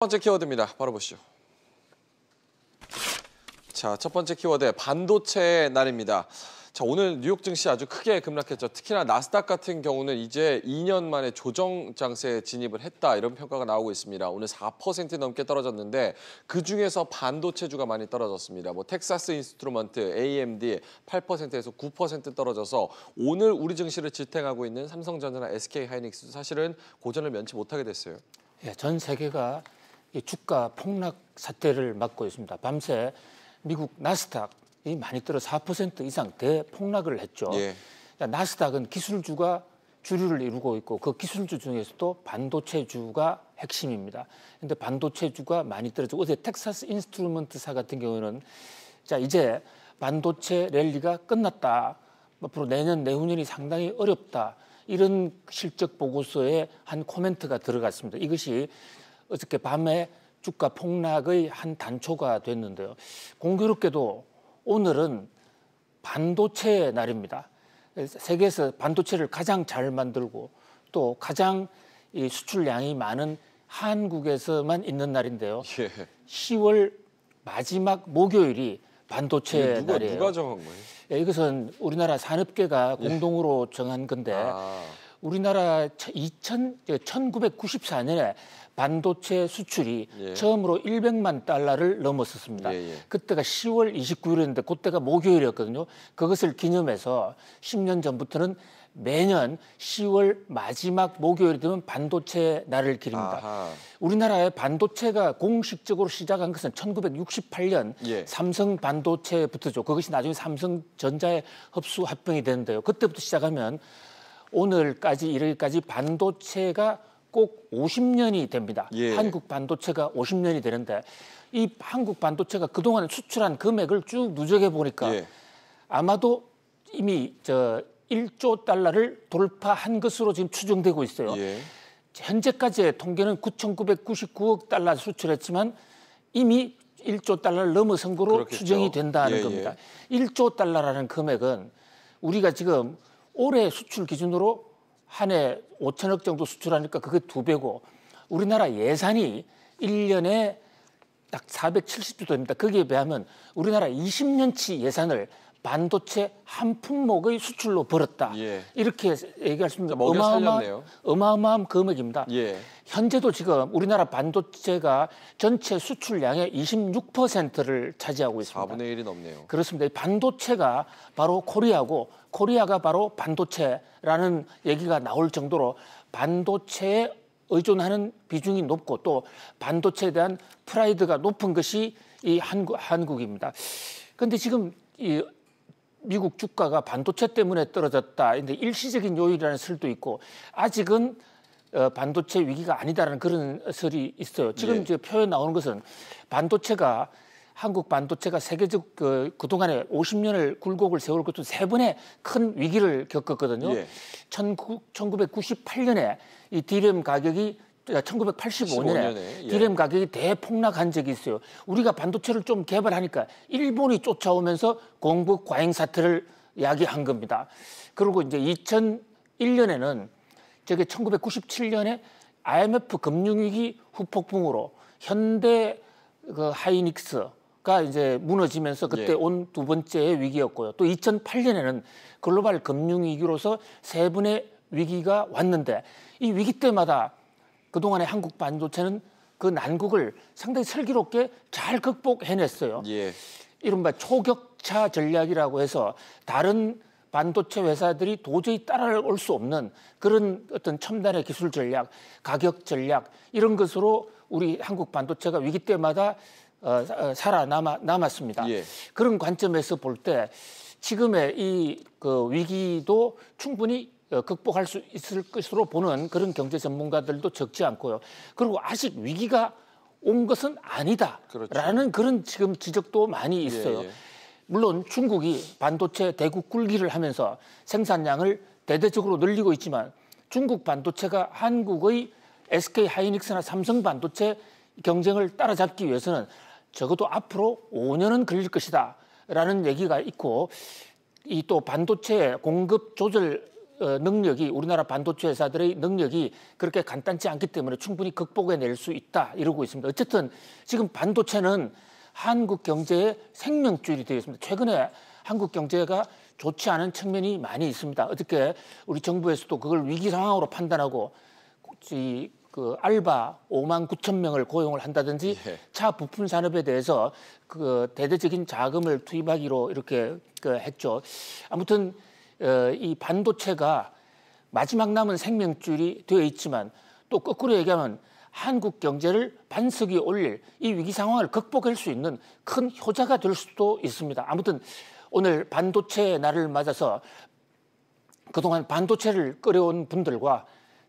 첫 번째 키워드입니다. 바로 보시죠. 자, 첫 번째 키워드 반도체의 날입니다. 자, 오늘 뉴욕 증시 아주 크게 급락했죠. 특히나 나스닥 같은 경우는 이제 2년 만에 조정 장세에 진입을 했다, 이런 평가가 나오고 있습니다. 오늘 4% 넘게 떨어졌는데 그중에서 반도체주가 많이 떨어졌습니다. 텍사스 인스트루먼트, AMD 8%에서 9% 떨어져서 오늘 우리 증시를 지탱하고 있는 삼성전자나 SK하이닉스도 사실은 고전을 면치 못하게 됐어요. 예, 전 세계가 이 주가 폭락 사태를 맞고 있습니다. 밤새 미국 나스닥이 많이 떨어 4% 이상 대폭락을 했죠. 예. 나스닥은 기술주가 주류를 이루고 있고 그 기술주 중에서도 반도체주가 핵심입니다. 그런데 반도체주가 많이 떨어지고 어제 텍사스 인스트루먼트사 같은 경우는 자 이제 반도체 랠리가 끝났다. 앞으로 내년 내후년이 상당히 어렵다. 이런 실적 보고서에 한 코멘트가 들어갔습니다. 이것이 어저께 밤에 주가 폭락의 한 단초가 됐는데요. 공교롭게도 오늘은 반도체의 날입니다. 세계에서 반도체를 가장 잘 만들고 또 가장 이 수출량이 많은 한국에서만 있는 날인데요. 예. 10월 마지막 목요일이 반도체 날이에요. 누가 정한 거예요? 예, 이것은 우리나라 산업계가 공동으로 정한 건데 우리나라 1994년에 반도체 수출이 처음으로 100만 달러를 넘었었습니다. 그때가 10월 29일이었는데 그때가 목요일이었거든요. 그것을 기념해서 10년 전부터는 매년 10월 마지막 목요일이 되면 반도체 날을 기립니다. 아하. 우리나라의 반도체가 공식적으로 시작한 것은 1968년 삼성 반도체부터죠. 그것이 나중에 삼성전자에 흡수 합병이 되는데요. 그때부터 시작하면 오늘까지 이르기까지 반도체가 꼭 50년이 됩니다. 한국 반도체가 50년이 되는데 이 한국 반도체가 그동안 수출한 금액을 쭉 누적해 보니까 아마도 이미 1조 달러를 돌파한 것으로 지금 추정되고 있어요. 현재까지의 통계는 9,999억 달러 수출했지만 이미 1조 달러를 넘어선 거로 그렇겠죠. 추정이 된다는 겁니다. 1조 달러라는 금액은 우리가 지금 올해 수출 기준으로 한 해 5천억 정도 수출하니까 그게 2배고 우리나라 예산이 1년에 딱 470조 됩니다. 거기에 비하면 우리나라 20년치 예산을 반도체 한 품목의 수출로 벌었다. 이렇게 얘기할 수 있는 어마어마한 금액입니다. 현재도 지금 우리나라 반도체가 전체 수출량의 26%를 차지하고 있습니다. 4분의 1이 넘네요. 그렇습니다. 이 반도체가 바로 코리아고 코리아가 바로 반도체라는 얘기가 나올 정도로 반도체에 의존하는 비중이 높고 또 반도체에 대한 프라이드가 높은 것이 이 한국입니다. 그런데 지금 이 미국 주가가 반도체 때문에 떨어졌다. 근데 일시적인 요인이라는 설도 있고 아직은 반도체 위기가 아니다라는 그런 설이 있어요. 지금 이제 표에 나오는 것은 반도체가 한국 반도체가 세계적 그동안에 50년을 굴곡을 세울 것도 세 번의 큰 위기를 겪었거든요. 1998년에 이 디램 가격이 1985년에 디램 가격이 대폭락한 적이 있어요. 우리가 반도체를 좀 개발하니까 일본이 쫓아오면서 공급 과잉 사태를 야기한 겁니다. 그리고 이제 2001년에는 저게 1997년에 IMF 금융위기 후폭풍으로 현대 하이닉스가 이제 무너지면서 그때 온 두 번째의 위기였고요. 또 2008년에는 글로벌 금융위기로서 세 번의 위기가 왔는데 이 위기 때마다 그동안에 한국 반도체는 그 난국을 상당히 슬기롭게 잘 극복해냈어요. 이른바 초격차 전략이라고 해서 다른 반도체 회사들이 도저히 따라올 수 없는 그런 어떤 첨단의 기술 전략, 가격 전략 이런 것으로 우리 한국 반도체가 위기 때마다 살아남았습니다. 그런 관점에서 볼 때 지금의 이 위기도 충분히 극복할 수 있을 것으로 보는 그런 경제 전문가들도 적지 않고요. 그리고 아직 위기가 온 것은 아니다라는 그런 지금 지적도 많이 있어요. 물론 중국이 반도체 대국 굴기를 하면서 생산량을 대대적으로 늘리고 있지만 중국 반도체가 한국의 SK하이닉스나 삼성 반도체 경쟁을 따라잡기 위해서는 적어도 앞으로 5년은 걸릴 것이다라는 얘기가 있고 이 또 반도체 공급 조절 능력이 우리나라 반도체 회사들의 능력이 그렇게 간단치 않기 때문에 충분히 극복해낼 수 있다 이러고 있습니다. 어쨌든 지금 반도체는 한국 경제의 생명줄이 되어 있습니다. 최근에 한국 경제가 좋지 않은 측면이 많이 있습니다. 어저께 우리 정부에서도 그걸 위기 상황으로 판단하고 그 알바 5만 9천 명을 고용을 한다든지 차 부품 산업에 대해서 그 대대적인 자금을 투입하기로 이렇게 했죠. 아무튼 이 반도체가 마지막 남은 생명줄이 되어 있지만 또 거꾸로 얘기하면 한국 경제를 반석이 올릴 이 위기 상황을 극복할 수 있는 큰 효자가 될 수도 있습니다. 아무튼 오늘 반도체 날을 맞아서 그동안 반도체를 끌어온 분들과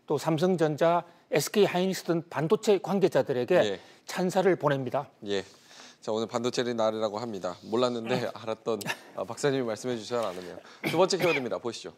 또 삼성전자, SK하이닉스 등 반도체 관계자들에게 찬사를 보냅니다. 예. 자, 오늘 반도체 날이라고 합니다. 몰랐는데 알았던 박사님이 말씀해 주셔서 아느네요. 두 번째 키워드입니다. 보시죠.